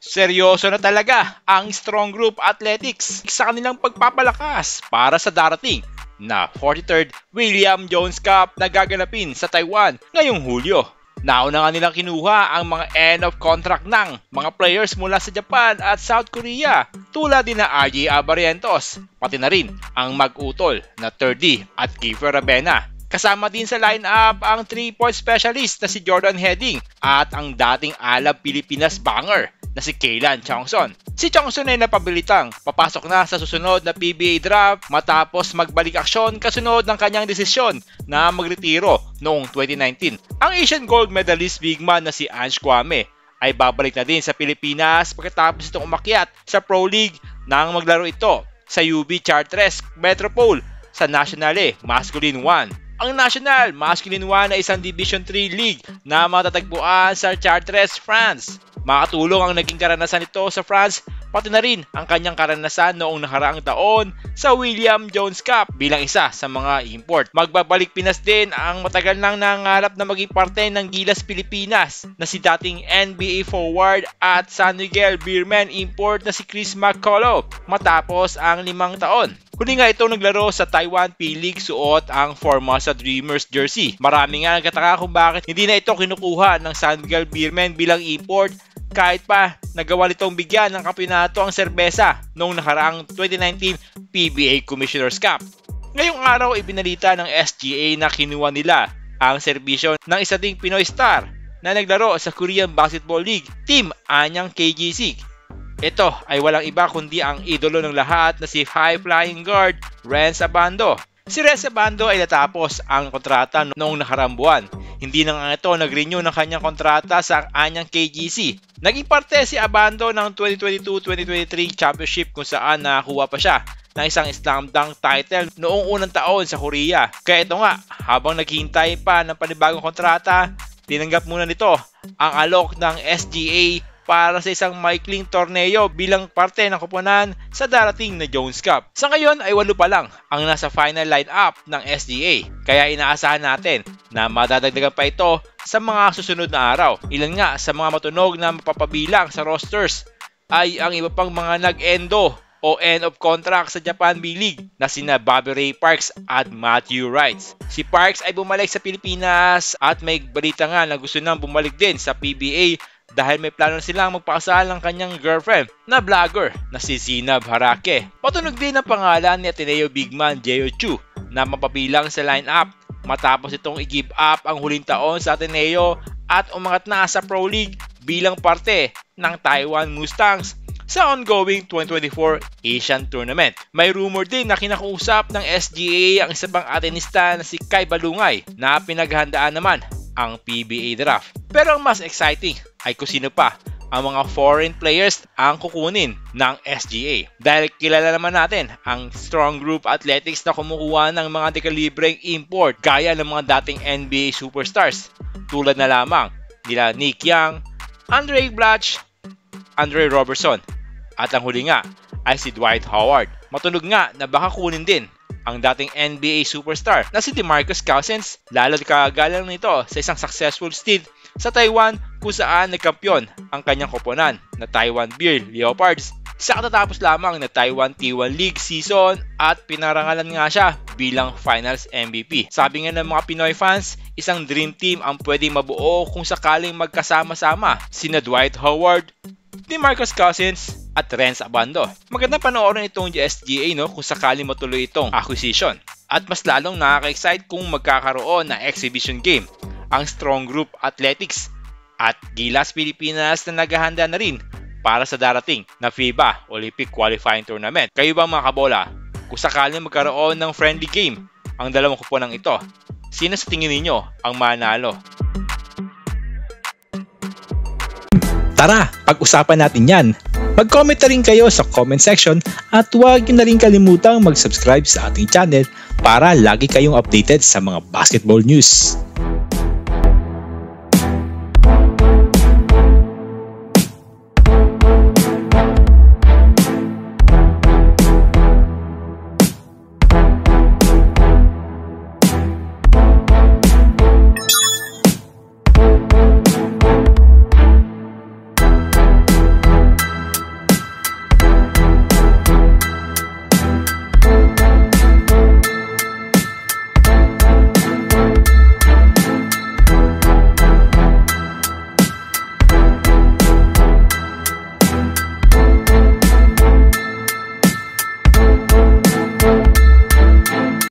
seryoso na talaga ang Strong Group Athletics sa kanilang pagpapalakas para sa darating na 43rd William Jones Cup na gaganapin sa Taiwan ngayong Hulyo. Nauna nga nilang kinuha ang mga end of contract ng mga players mula sa Japan at South Korea tulad din na RJ Barrientos, pati na rin ang mag-utol na 3D at Kiefer Ravena. Kasama din sa lineup ang 3-point specialist na si Jordan Heading at ang dating Alab Pilipinas banger na si Kaylan Chongson. Si Chongson ay napabilitang papasok na sa susunod na PBA draft matapos magbalik aksyon kasunod ng kanyang desisyon na magretiro noong 2019. Ang Asian gold medalist big man na si Ange Kwame ay babalik na din sa Pilipinas pagkatapos itong umakyat sa Pro League nang maglaro ito sa UB Chartres Metropole sa National Masculine 1. Ang National Masculine 1 ay isang Division 3 league na matatagpuan sa Chartres, France. Makatulong ang naging karanasan nito sa France, pati na rin ang kanyang karanasan noong nakaraang taon sa William Jones Cup bilang isa sa mga import. Magbabalik Pinas din ang matagal nang nangarap na maging parte ng Gilas Pilipinas na si dating NBA forward at San Miguel Beermen import na si Chris McCullough matapos ang 5 taon. Huli nga ito naglaro sa Taiwan P-League suot ang Formosa Dreamers jersey. Marami nga nagtataka kung bakit hindi na ito kinukuha ng San Miguel Beermen bilang import kahit pa nagawa nitong bigyan ng kampeonato ang serbesa noong nakaraang 2019 PBA Commissioner's Cup. Ngayong araw ibinalita ng SGA na kinuha nila ang serbisyo ng isa ding Pinoy star na naglaro sa Korean Basketball League, Team Anyang KGC. Ito ay walang iba kundi ang idolo ng lahat na si high-flying guard Renz Abando. Si Renz Abando ay natapos ang kontrata noong nakaraang buwan. Hindi na nga ito nag-renew ng kanyang kontrata sa Anyang KGC. Naging parte si Abando ng 2022-2023 championship kung saan nakakuha pa siya ng isang slam dunk title noong unang taon sa Korea. Kaya ito nga, habang naghihintay pa ng panibagong kontrata, tinanggap muna nito ang alok ng SGA para sa isang maikling torneo bilang parte ng koponan sa darating na Jones Cup. Sa ngayon ay 8 pa lang ang nasa final lineup ng SGA, kaya inaasahan natin na madadagdagan pa ito sa mga susunod na araw. Ilan nga sa mga matunog na mapapabilang sa rosters ay ang iba pang mga nag-endo o end of contract sa Japan B-League na sina Bobby Ray Parks at Matthew Wright. Si Parks ay bumalik sa Pilipinas at may balita nga na gusto nang bumalik din sa PBA dahil may plano silang magpakasal ng kanyang girlfriend na vlogger na si Zinab Harake. Patunog din ang pangalan ni Ateneo Bigman Jeo Chu na mapabilang sa lineup matapos itong i-give up ang huling taon sa Ateneo at umangat na sa Pro League bilang parte ng Taiwan Mustangs sa ongoing 2024 Asian Tournament. May rumor din na kinakausap ng SGA ang isa pang Atenista na si Kai Balungay na pinaghandaan naman ang PBA draft. Pero ang mas exciting ay kung sino pa ang mga foreign players ang kukunin ng SGA. Dahil kilala naman natin ang Strong Group Athletics na kumukuha ng mga dekalibreng import gaya ng mga dating NBA superstars tulad na lamang nila Nick Young, Andre Blatch, Andre Robertson at ang huli nga ay si Dwight Howard. Matunog nga na baka kunin din ang dating NBA superstar na si DeMarcus Cousins, lalo't kagalang nito sa isang successful stint sa Taiwan kung saan nagkampiyon ang kanyang koponan na Taiwan Beer Leopards sa katatapos lamang na Taiwan T1 League season at pinarangalan nga siya bilang Finals MVP. Sabi nga ng mga Pinoy fans, isang dream team ang pwedeng mabuo kung sakaling magkasama-sama sina Dwight Howard, DeMarcus Cousins at Renz Abando. Magandang panoorin itong SGA kung sakaling matuloy itong acquisition. At mas lalong nakaka-excite kung magkakaroon ng exhibition game ang Strong Group Athletics at Gilas Pilipinas na naghahanda na rin para sa darating na FIBA Olympic Qualifying Tournament. Kayo ba mga kabola, kung sakaling magkaroon ng friendly game ang dalawang kuponang ito, sino sa tingin ninyo ang manalo? Tara, pag-usapan natin yan. Mag-comment na rin kayo sa comment section at huwag nyo na rin kalimutang mag-subscribe sa ating channel para lagi kayong updated sa mga basketball news.